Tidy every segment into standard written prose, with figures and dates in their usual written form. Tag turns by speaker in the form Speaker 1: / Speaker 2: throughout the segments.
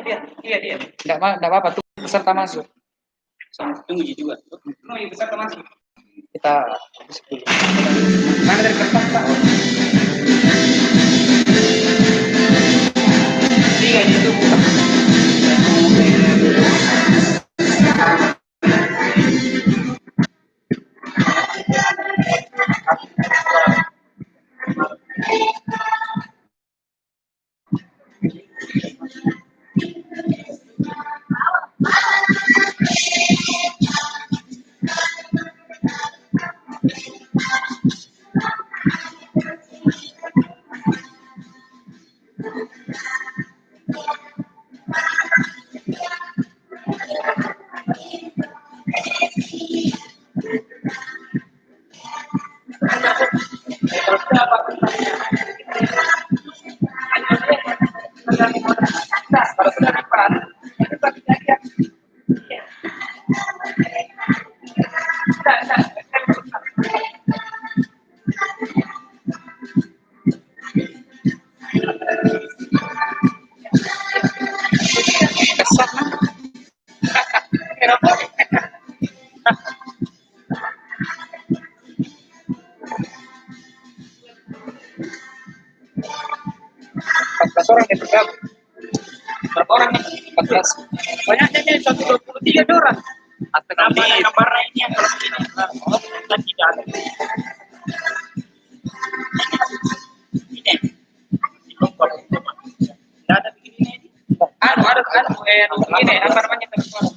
Speaker 1: Dia. Enggak apa-apa tuh peserta masuk. Tunggu juga. Peserta masuk. Kita mana dari kertas Pak? Tiga itu bukan. Orang yang bergabung. Berapa orang nih? 14. Banyaknya nih 123 orang. Atau gambarnya ini yang kalau ini kan tidak ada. Ini. Tidak ada begini ini. Ada begini apa namanya teman-teman.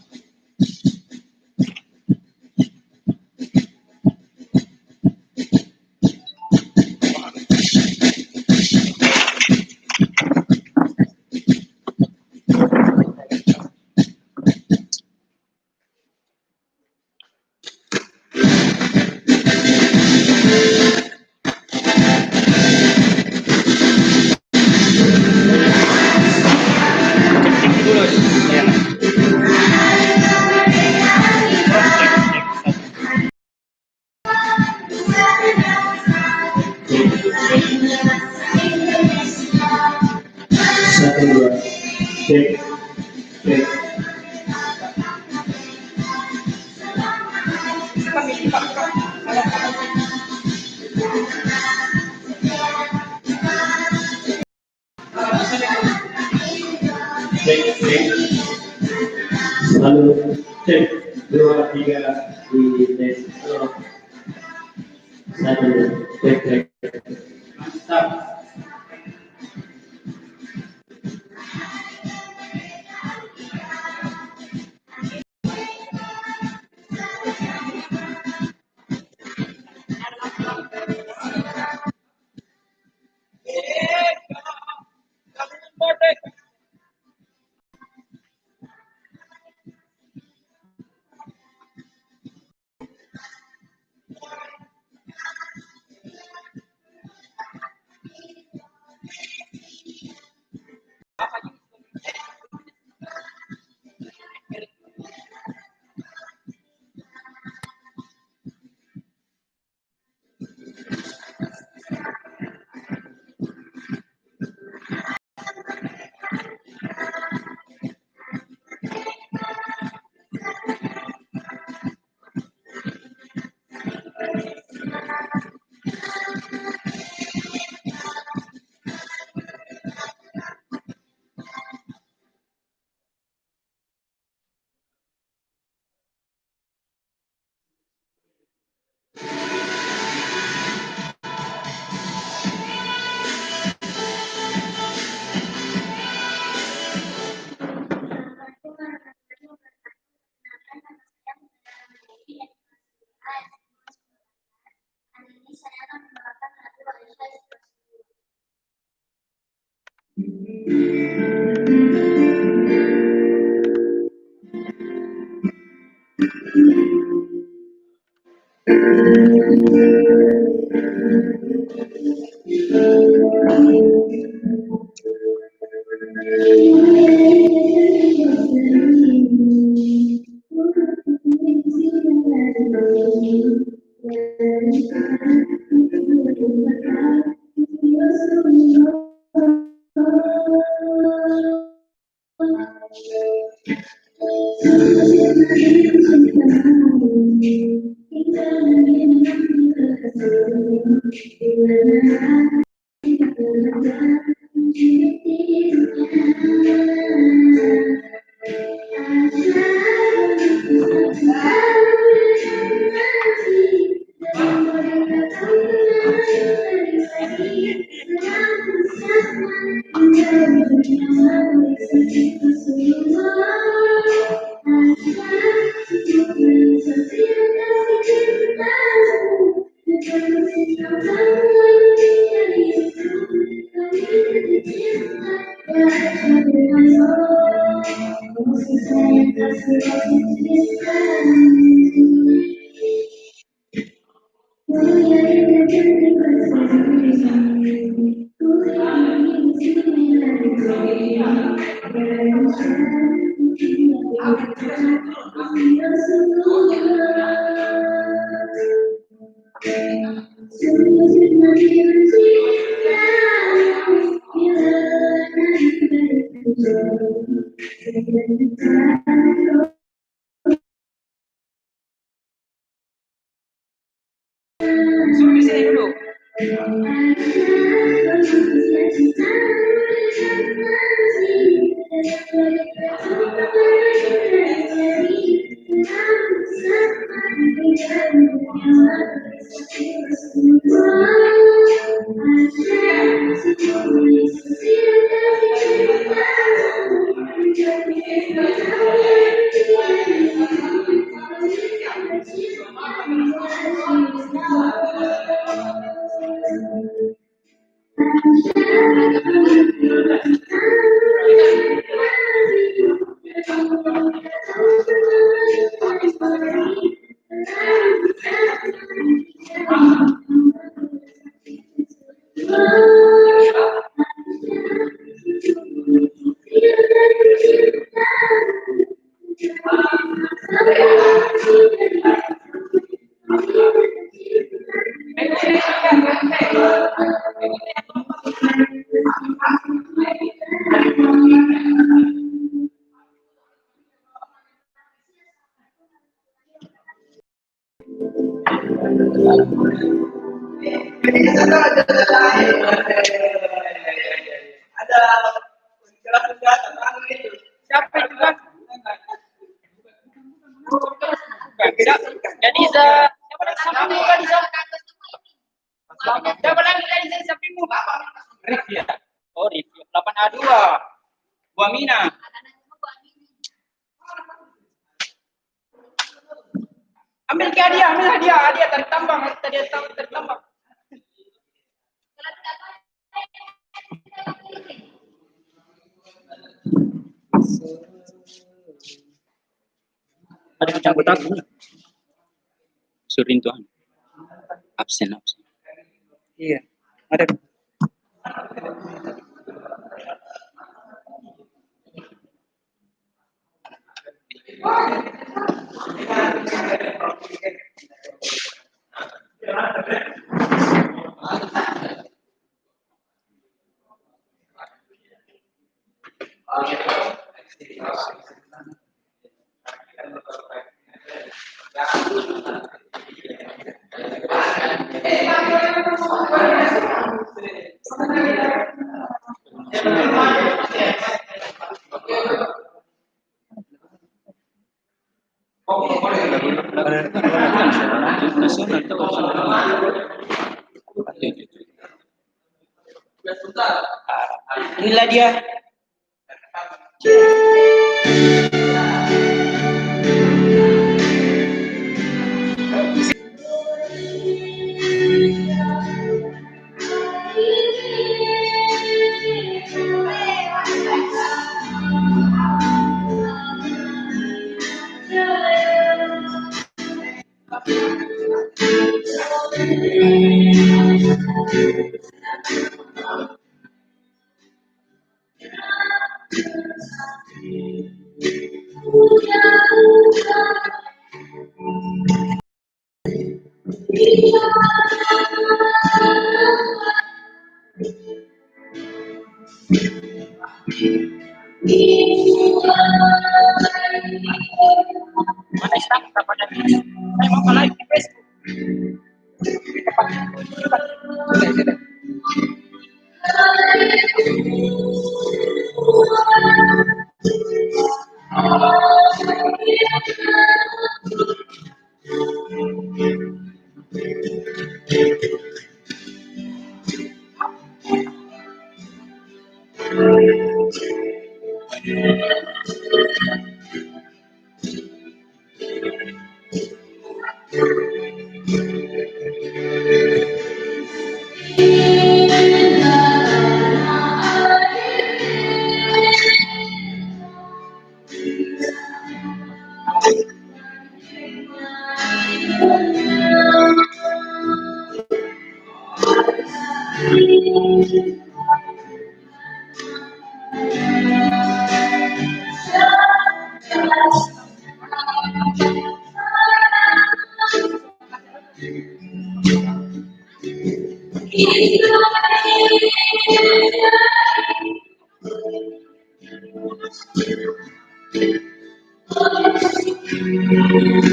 Speaker 2: Lalu cek 2 3 di tes 1 cek mantap.
Speaker 1: Suruh di sini dulu. Siapa itu kan? Jadi siapa sapimu kan? Siapa lagi dari sapimu? Rif ya. Oh Rif. 8A2. Bu Amina. Ambil ke hadiah tarik tambang, tarik tambang. Ada campur aku. Surin Tuhan. Absen. Iya, ada. Inilah dia.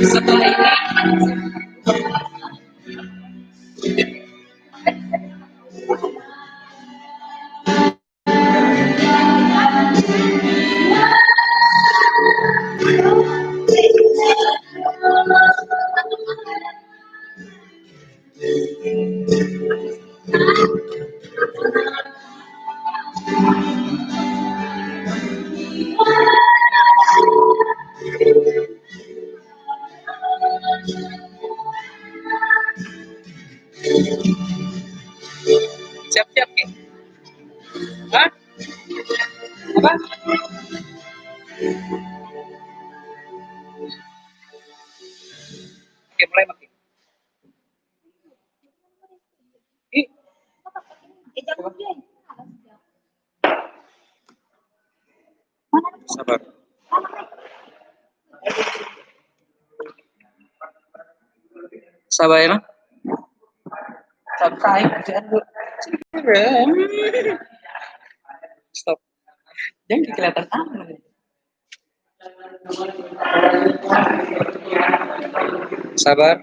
Speaker 1: Setelah ini siap-siap nih. Hah? Apa? Oke, mulai makin. Ih, sabar. Sabar ya. Sampai kerjaan gue. Stop. Jangan kelihatan aman. Sabar.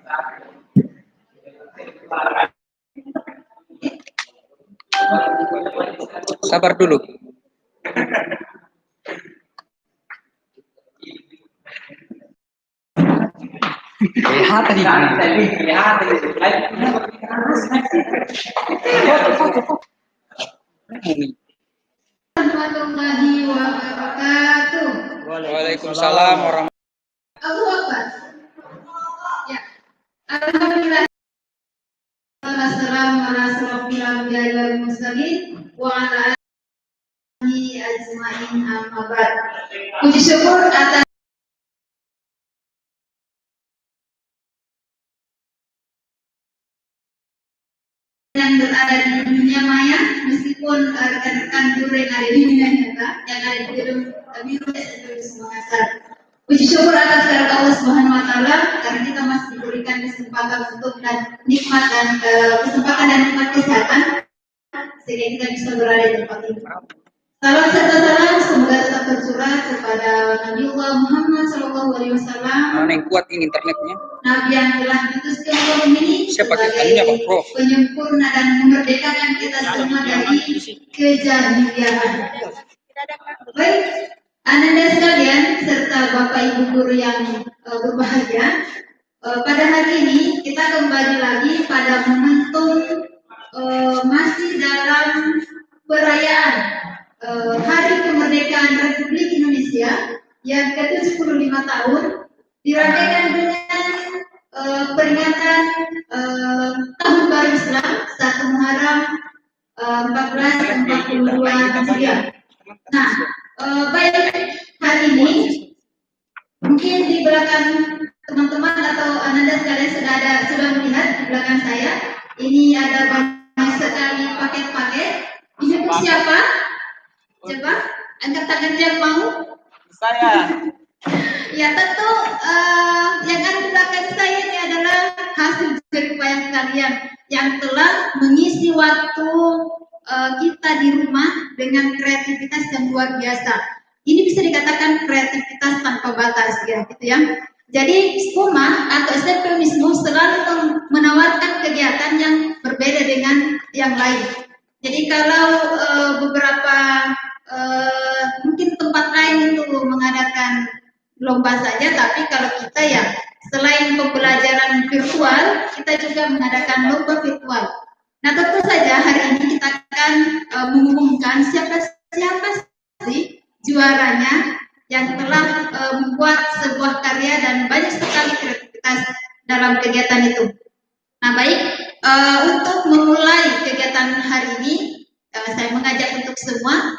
Speaker 1: Sabar dulu. Lihat tadi. Lihat tadi.
Speaker 3: Warahmatullahi wabarakatuh.
Speaker 1: Waalaikumsalam warahmatullahi
Speaker 3: Allahu Akbar. Ya. Alhamdulillah. Wassalamu ala asrofil anbiya'i wal mursalin wa ala alihi ajmain amma ba'd. Puji syukur atas yang berada di dunia maya, meskipun rekan-rekan guru yang ada di dunia nyata, yang ada di gedung Biru Makassar. Puji syukur atas kehadirat Allah Subhanahu Wa Taala karena kita masih diberikan kesempatan untuk dan nikmat dan kesempatan dan nikmat kesehatan sehingga kita bisa berada di tempat ini. Salam serta salam semoga tetap tercurah kepada Nabiullah Muhammad SAW,
Speaker 1: Mana yang kuat ini internetnya?
Speaker 3: Nabi yang telah diutus ke muka ini
Speaker 1: Siapa
Speaker 3: sebagai
Speaker 1: kitanya, Pak Prof?
Speaker 3: penyempurna dan memerdekakan kita semua dari kejahilian. Baik, Ananda sekalian serta Bapak Ibu guru yang berbahagia, pada hari ini kita kembali lagi pada momentum masih dalam perayaan Hari Kemerdekaan Republik Indonesia yang ke-75 tahun, dirayakan dengan peringatan Tahun Baru Islam 1 Muharram 1442 Hijriah. Nah, baik, hari ini mungkin di belakang teman-teman atau Ananda sekalian sudah melihat di belakang saya ini ada banyak sekali paket-paket. Ini untuk siapa? Coba angkat tangan yang mau.
Speaker 1: Saya.
Speaker 3: Ya tentu yang ada di belakang saya ini adalah hasil jeripayah kalian yang telah mengisi waktu kita di rumah dengan kreativitas yang luar biasa. Ini bisa dikatakan kreativitas tanpa batas ya, gitu ya. Jadi SPUMA atau SMP Unismu selalu menawarkan kegiatan yang berbeda dengan yang lain. Jadi kalau beberapa mungkin tempat lain itu mengadakan lomba saja, tapi kalau kita ya selain pembelajaran virtual, kita juga mengadakan lomba virtual. Nah tentu saja hari ini kita akan mengumumkan siapa sih juaranya yang telah membuat sebuah karya dan banyak sekali kreativitas dalam kegiatan itu. Nah, baik, untuk memulai kegiatan hari ini, saya mengajak untuk semua,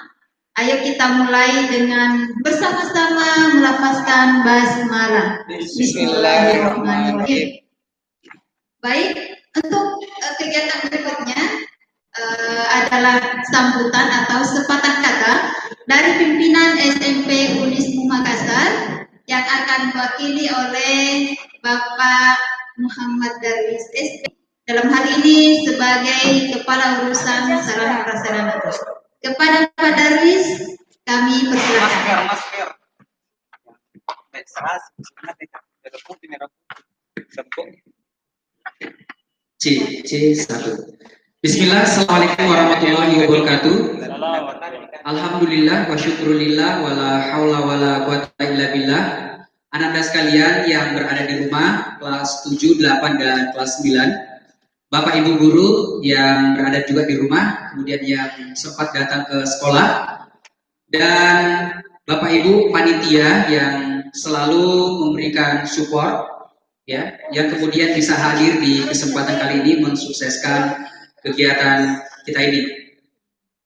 Speaker 3: ayo kita mulai dengan bersama-sama melafazkan basmalah. Bismillahirrahmanirrahim. Baik, untuk kegiatan berikutnya adalah sambutan atau sepatah kata dari pimpinan SMP Unismu Makassar yang akan diwakili oleh Bapak Muhammad Darwis SP dalam hal ini sebagai Kepala Urusan Sarana Prasarana. Kepada Pak Darwis kami persilakan.
Speaker 1: Masker.
Speaker 4: C1. Bismillah, assalamualaikum warahmatullahi wabarakatuh. Alhamdulillah wa syukurillah wa la haula wa la quwata illa billah. Ananda sekalian yang berada di rumah kelas 7, 8 dan kelas 9. Bapak Ibu guru yang berada juga di rumah, kemudian yang sempat datang ke sekolah, dan Bapak Ibu panitia yang selalu memberikan support, ya, yang kemudian bisa hadir di kesempatan kali ini mensukseskan kegiatan kita ini.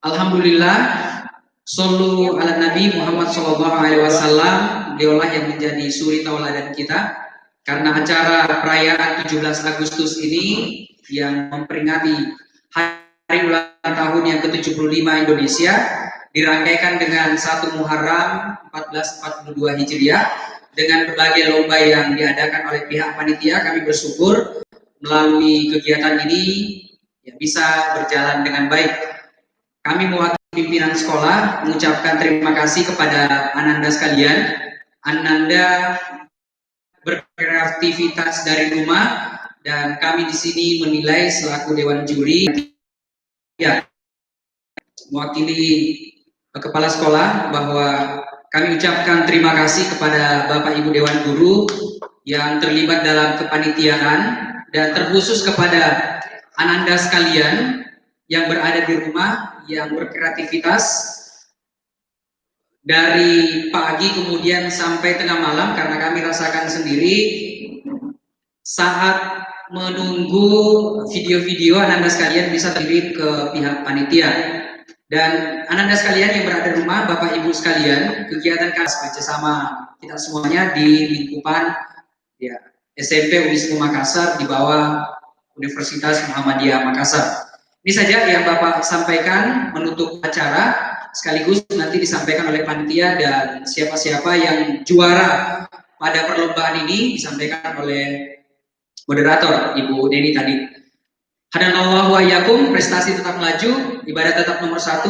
Speaker 4: Alhamdulillah, shollu ala Nabi Muhammad SAW, beliaulah yang menjadi suri tauladan kita, karena acara perayaan 17 Agustus ini yang memperingati hari ulang tahun yang ke-75 Indonesia dirangkaikan dengan 1 Muharram 1442 Hijriah dengan berbagai lomba yang diadakan oleh pihak panitia. Kami bersyukur melalui kegiatan ini ya, bisa berjalan dengan baik. Kami mewakili pimpinan sekolah mengucapkan terima kasih kepada Ananda sekalian. Ananda berkreativitas dari rumah dan kami di sini menilai selaku dewan juri, ya, mewakili kepala sekolah, bahwa kami ucapkan terima kasih kepada Bapak Ibu Dewan Guru yang terlibat dalam kepanitiaan, dan terkhusus kepada Ananda sekalian yang berada di rumah yang berkreativitas dari pagi kemudian sampai tengah malam, karena kami rasakan sendiri saat menunggu video-video Ananda sekalian bisa kirim ke pihak panitia. Dan Ananda sekalian yang berada di rumah, Bapak Ibu sekalian, kegiatan kami bersama kita semuanya di lingkupan ya, SMP Unismu Makassar di bawah Universitas Muhammadiyah Makassar. Ini saja yang Bapak sampaikan menutup acara, sekaligus nanti disampaikan oleh panitia dan siapa-siapa yang juara pada perlombaan ini disampaikan oleh moderator Ibu Deni tadi. Hadanallahu wa iyyakum, prestasi tetap melaju, ibadah tetap nomor 1.